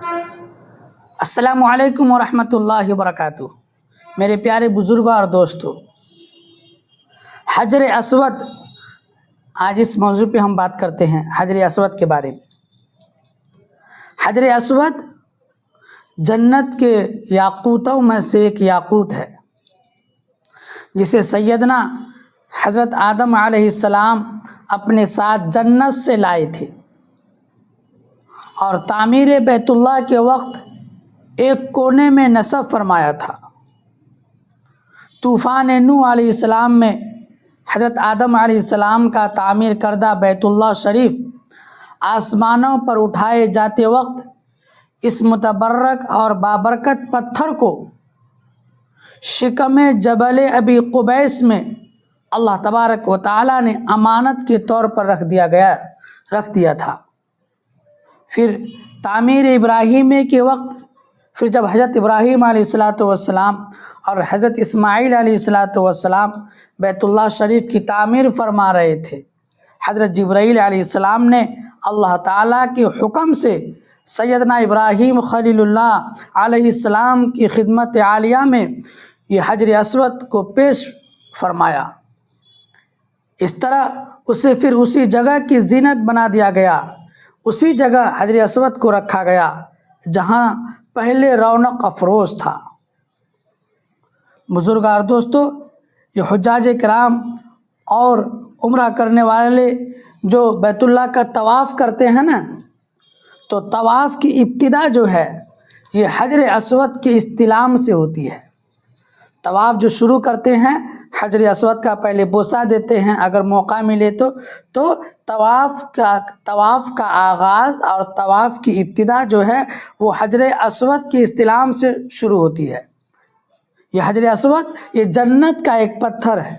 السلام علیکم ورحمۃ اللہ وبرکاتہ۔ میرے پیارے بزرگوں اور دوستوں، حجر اسود، آج اس موضوع پہ ہم بات کرتے ہیں حجر اسود کے بارے میں۔ حجر اسود جنت کے یاقوتوں میں سے ایک یاقوت ہے، جسے سیدنا حضرت آدم علیہ السلام اپنے ساتھ جنت سے لائے تھے، اور تعمیر بیت اللہ کے وقت ایک کونے میں نصب فرمایا تھا۔ طوفان نوح علیہ السلام میں حضرت آدم علیہ السلام کا تعمیر کردہ بیت اللہ شریف آسمانوں پر اٹھائے جاتے وقت اس متبرک اور بابرکت پتھر کو شکم جبل ابی قبیس میں اللہ تبارک و تعالیٰ نے امانت کے طور پر رکھ دیا تھا۔ پھر تعمیر ابراہیمی کے وقت جب حضرت ابراہیم علیہ السلام اور حضرت اسماعیل علیہ السلام بیت اللہ شریف کی تعمیر فرما رہے تھے، حضرت جبرائیل علیہ السلام نے اللہ تعالیٰ کے حکم سے سیدنا ابراہیم خلیل اللہ علیہ السلام کی خدمت عالیہ میں یہ حجر اسود کو پیش فرمایا۔ اس طرح اسے پھر اسی جگہ کی زینت بنا دیا گیا، اسی جگہ حجر اسود کو رکھا گیا جہاں پہلے رونق افروز تھا۔ بزرگ اور دوستو، یہ حجاج کرام اور عمرہ کرنے والے جو بیت اللہ کا طواف کرتے ہیں نا، تو طواف کی ابتدا جو ہے یہ حجر اسود کے استلام سے ہوتی ہے۔ طواف جو شروع کرتے ہیں حجر اسود کا پہلے بوسہ دیتے ہیں اگر موقع ملے تو طواف کا آغاز اور طواف کی ابتدا جو ہے وہ حجر اسود کے استلام سے شروع ہوتی ہے۔ یہ حجر اسود یہ جنت کا ایک پتھر ہے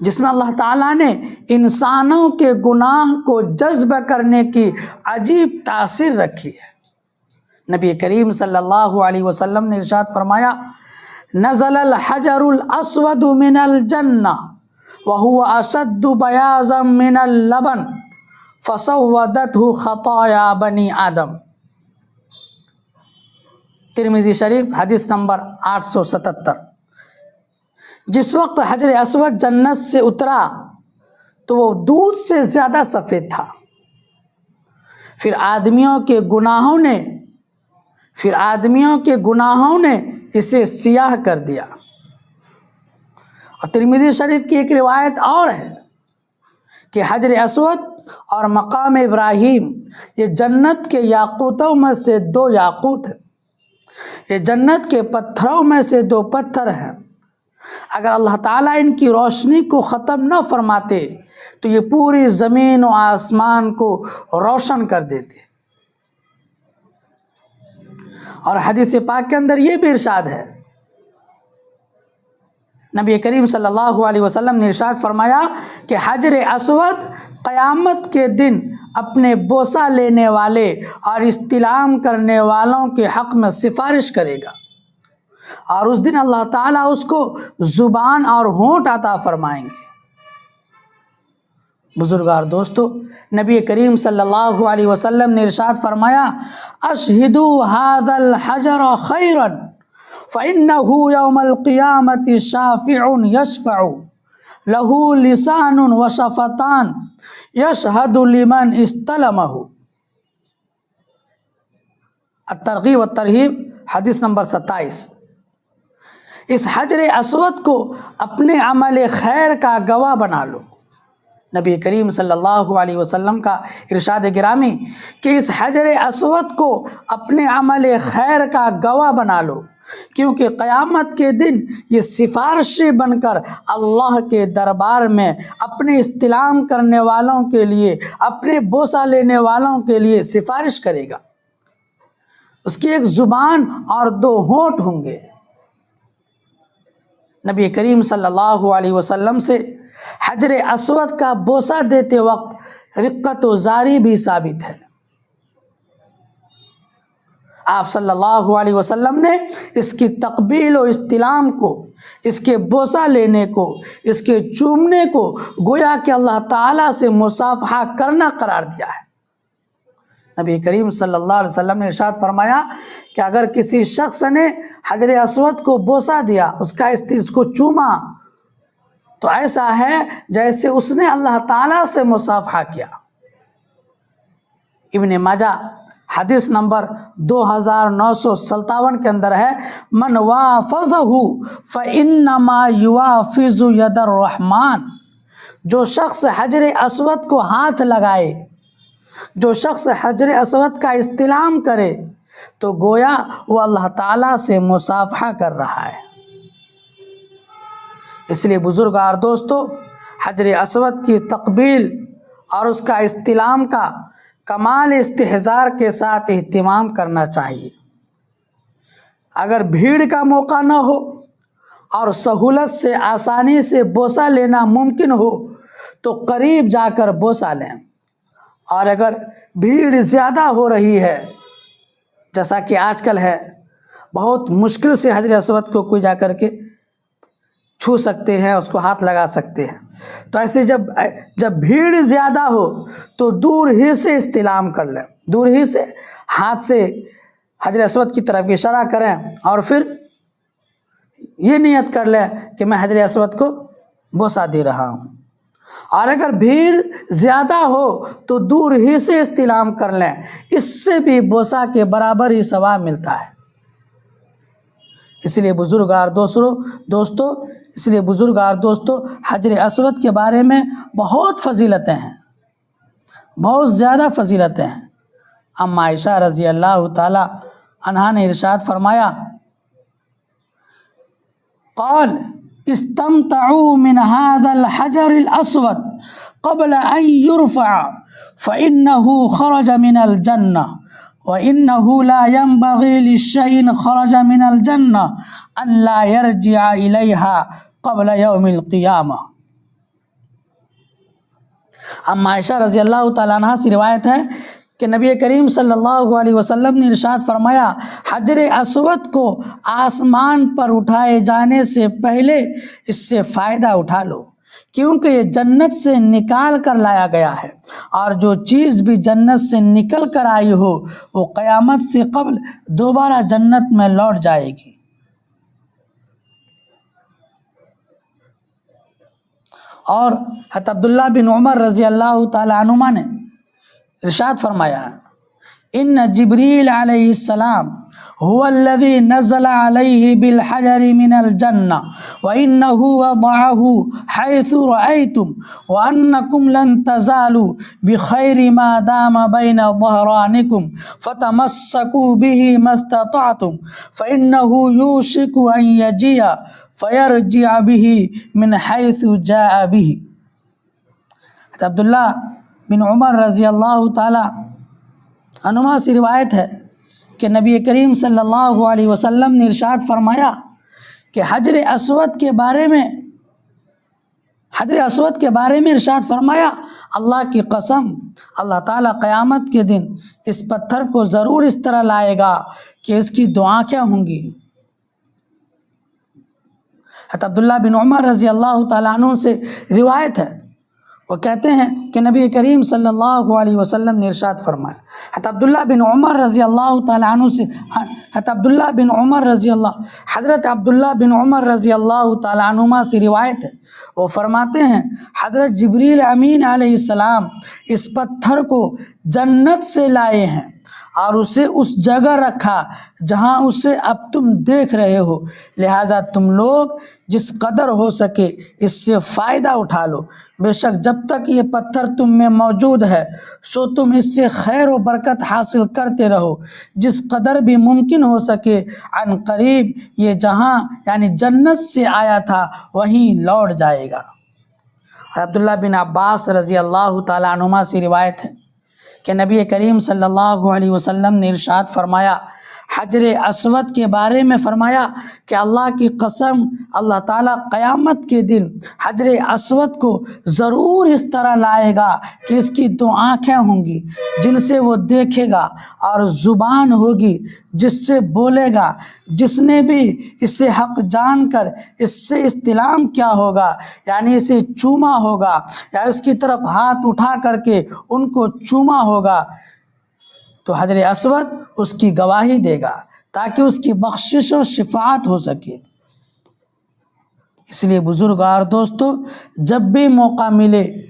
جس میں اللہ تعالیٰ نے انسانوں کے گناہ کو جذب کرنے کی عجیب تاثیر رکھی ہے۔ نبی کریم صلی اللہ علیہ وسلم نے ارشاد فرمایا، نزل الحجر الاسود من الجنہ وهو اشد بیاضا من اللبن فسودته خطایا بنی آدم۔ ترمذی شریف حدیث نمبر 877۔ جس وقت حجر اسود جنت سے اترا تو وہ دودھ سے زیادہ سفید تھا۔ پھر آدمیوں کے گناہوں نے اسے سیاہ کر دیا۔ اور ترمذی شریف کی ایک روایت اور ہے کہ حجر اسود اور مقام ابراہیم یہ جنت کے یاقوتوں میں سے 2 یاقوت ہیں، یہ جنت کے پتھروں میں سے 2 پتھر ہیں۔ اگر اللہ تعالیٰ ان کی روشنی کو ختم نہ فرماتے تو یہ پوری زمین و آسمان کو روشن کر دیتے۔ اور حدیث پاک کے اندر یہ بھی ارشاد ہے، نبی کریم صلی اللہ علیہ وسلم نے ارشاد فرمایا کہ حجر اسود قیامت کے دن اپنے بوسہ لینے والے اور استلام کرنے والوں کے حق میں سفارش کرے گا، اور اس دن اللہ تعالیٰ اس کو زبان اور ہونٹ عطا فرمائیں گے۔ بزرگار دوستو، نبی کریم صلی اللہ علیہ وسلم نے ارشاد فرمایا، اشہدوا ھذا الحجر خیرا فإنہ یوم القیامۃ شافع یشفع لہ لسان وشفتان یشہد لمن استلمہ۔ الترغیب والترہیب حدیث نمبر 27۔ اس حجر اسود کو اپنے عمل خیر کا گواہ بنا لو۔ نبی کریم صلی اللہ علیہ وسلم کا ارشاد گرامی کہ اس حجر اسود کو اپنے عمل خیر کا گواہ بنا لو، کیونکہ قیامت کے دن یہ سفارشی بن کر اللہ کے دربار میں اپنے استلام کرنے والوں کے لیے، اپنے بوسہ لینے والوں کے لیے سفارش کرے گا۔ اس کی ایک زبان اور 2 ہونٹ ہوں گے۔ نبی کریم صلی اللہ علیہ وسلم سے حجر اسود کا بوسہ دیتے وقت رقت و زاری بھی ثابت ہے۔ آپ صلی اللہ علیہ وسلم نے اس کی تقبیل و استلام کو، اس کے بوسہ لینے کو، اس کے چومنے کو گویا کہ اللہ تعالیٰ سے مصافحہ کرنا قرار دیا ہے۔ نبی کریم صلی اللہ علیہ وسلم نے ارشاد فرمایا کہ اگر کسی شخص نے حجر اسود کو بوسہ دیا، اس کو چوما، تو ایسا ہے جیسے اس نے اللہ تعالیٰ سے مصافحہ کیا۔ ابن ماجہ حدیث نمبر 2957 کے اندر ہے، من وافظہ فإنما یوافظ ید الرحمن، جو شخص حجر اسود کو ہاتھ لگائے، جو شخص حجر اسود کا استلام کرے، تو گویا وہ اللہ تعالیٰ سے مصافحہ کر رہا ہے۔ اس لیے بزرگوار دوستو، حجر اسود کی تقبیل اور اس کا استلام کا کمال استحضار کے ساتھ اہتمام کرنا چاہیے۔ اگر بھیڑ کا موقع نہ ہو اور سہولت سے آسانی سے بوسہ لینا ممکن ہو تو قریب جا کر بوسہ لیں، اور اگر بھیڑ زیادہ ہو رہی ہے، جیسا کہ آج کل ہے، بہت مشکل سے حجر اسود کو کوئی جا کر کے چھو سکتے ہیں، اس کو ہاتھ لگا سکتے ہیں، تو ایسے جب بھیڑ زیادہ ہو تو دور ہی سے استلام کر لیں، دور ہی سے ہاتھ سے حجر اسود کی طرف اشارہ کریں، اور پھر یہ نیت کر لیں کہ میں حجر اسود کو بوسہ دے رہا ہوں۔ اور اگر بھیڑ زیادہ ہو تو دور ہی سے استلام کر لیں، اس سے بھی بوسہ کے برابر ہی ثواب ملتا ہے۔ اس لیے بزرگوار دوستو، حجر اسود کے بارے میں بہت فضیلتیں ہیں، بہت زیادہ فضیلتیں ہیں۔ ام عائشہ رضی اللہ تعالی عنہا نے ارشاد فرمایا، قال استمتعوا من هذا الحجر الاسود قبل ان يرفع فانه خرج من الجنه وانه لا ينبغي للشيء خرج من الجنه ان لا يرجع اليها قبل يوم القیامہ۔ ام عائشہ رضی اللہ تعالیٰ عنہ سے روایت ہے کہ نبی کریم صلی اللہ علیہ وسلم نے ارشاد فرمایا، حجر اسود کو آسمان پر اٹھائے جانے سے پہلے اس سے فائدہ اٹھا لو، کیونکہ یہ جنت سے نکال کر لایا گیا ہے، اور جو چیز بھی جنت سے نکل کر آئی ہو وہ قیامت سے قبل دوبارہ جنت میں لوٹ جائے گی۔ اور حضرت عبداللہ بن عمر رضی اللہ تعالی عنہما نے ارشاد فرمایا، ان جبریل علیہ السلام هو الذي نزل عليه بالحجر من الجنة وإنه وضعه حيث رأيتم وأنكم لن تزالوا بخير ما دام بين ظهرانكم فتمسكوا به ما استطعتم فإنه يوشك أن يجيء فيرجع به من حيث جاء به۔ عبداللہ بن عمر رضی اللہ تعالی عنہما سے روایت ہے کہ نبی کریم صلی اللہ علیہ وسلم نے ارشاد فرمایا کہ حجر اسود کے بارے میں ارشاد فرمایا، اللہ کی قسم، اللہ تعالیٰ قیامت کے دن اس پتھر کو ضرور اس طرح لائے گا کہ اس کی دو آنکھیں ہوں گی۔ حضرت عبداللہ بن عمر رضی اللہ تعالیٰ عنہ سے روایت ہے، وہ کہتے ہیں کہ نبی کریم صلی اللہ علیہ وسلم نے ارشاد فرمایا، حضرت عبداللہ بن عمر رضی اللہ تعالیٰ عنہما سے روایت ہے، وہ فرماتے ہیں حضرت جبریل امین علیہ السلام اس پتھر کو جنت سے لائے ہیں اور اسے اس جگہ رکھا جہاں اسے اب تم دیکھ رہے ہو، لہٰذا تم لوگ جس قدر ہو سکے اس سے فائدہ اٹھا لو، بے شک جب تک یہ پتھر تم میں موجود ہے سو تم اس سے خیر و برکت حاصل کرتے رہو، جس قدر بھی ممکن ہو سکے عن قریب یہ جہاں یعنی جنت سے آیا تھا وہیں لوٹ جائے گا۔ عبداللہ بن عباس رضی اللہ تعالیٰ عنہما سے روایت ہے کہ نبی کریم صلی اللہ علیہ وسلم نے ارشاد فرمایا، حجر اسود کے بارے میں فرمایا کہ اللہ کی قسم، اللہ تعالیٰ قیامت کے دن حجر اسود کو ضرور اس طرح لائے گا کہ اس کی دو آنکھیں ہوں گی جن سے وہ دیکھے گا، اور زبان ہوگی جس سے بولے گا، جس نے بھی اسے حق جان کر اس سے استلام کیا ہوگا یعنی اسے چوما ہوگا یا اس کی طرف ہاتھ اٹھا کر کے ان کو چوما ہوگا، تو حجر اسود اس کی گواہی دے گا تاکہ اس کی بخشش و شفاعت ہو سکے۔ اس لیے بزرگ اور دوستو، جب بھی موقع ملے